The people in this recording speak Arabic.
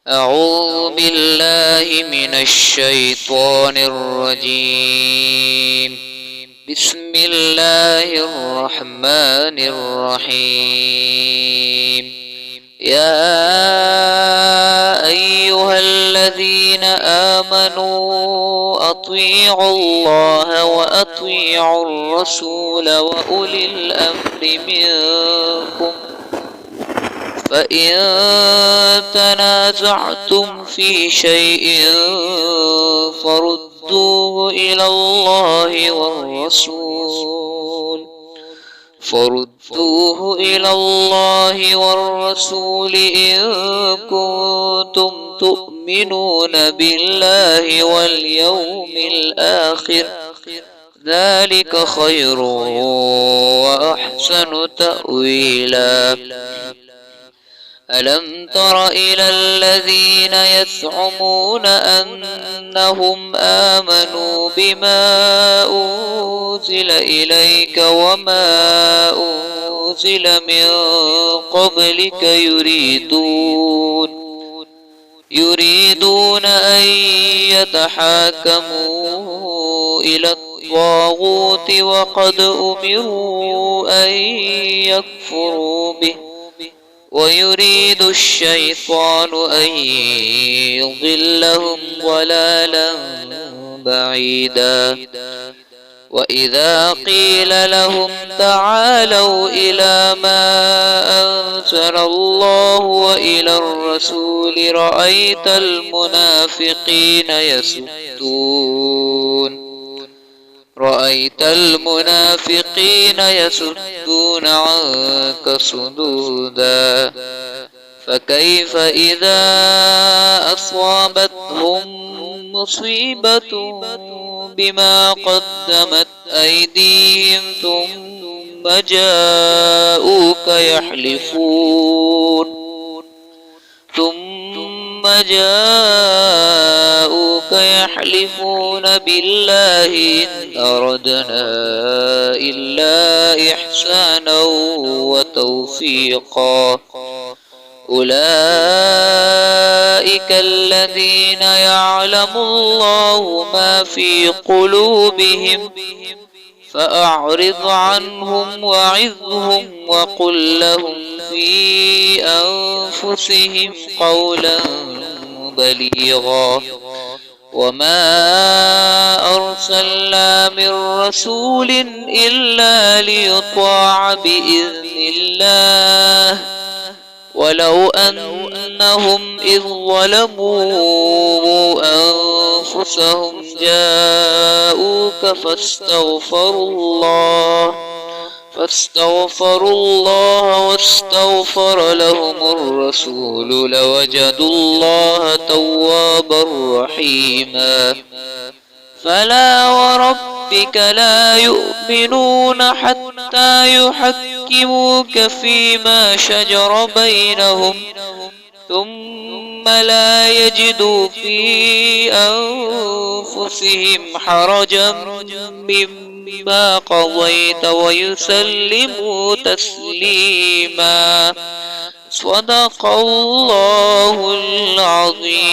أعوذ بالله من الشيطان الرجيم. بسم الله الرحمن الرحيم. يا أيها الذين آمنوا أطيعوا الله وأطيعوا الرسول وأولي الأمر منكم، فإن تنازعتم في شيء فردوه إلى الله والرسول إن كنتم تؤمنون بالله واليوم الآخر، ذلك خير وأحسن تأويلا. ألم تر إلى الذين يزعمون أنهم آمنوا بما أنزل إليك وما أنزل من قبلك يريدون أن يتحاكموا إلى الطاغوت وقد أمروا أن يكفروا به، ويريد الشيطان أن يضلهم ضلالا بعيدا. وإذا قيل لهم تعالوا إلى ما أنزل الله وإلى الرسول رأيت المنافقين يسدون عنك صدودا. فكيف إذا أصابتهم مصيبة بما قدمت أيديهم ثم جاءوك يحلفون بالله إن أردنا إلا إحسانا وتوفيقا. أولئك الذين يعلم الله ما في قلوبهم فأعرض عنهم وعظهم وقل لهم في أنفسهم قولا بليغا. وما أرسلنا من رسول إلا ليطاع بإذن الله، ولو أنهم إذ ظلموا أنفسهم جاءوك فاستغفروا الله واستغفر لهم الرسول لوجدوا الله توابا رحيما. فلا وربك لا يؤمنون حتى يحكموك فيما شجر بينهم ثم لا يجدوا في أنفسهم حرجا مما قضيت ويسلموا تسليما. صدق الله العظيم.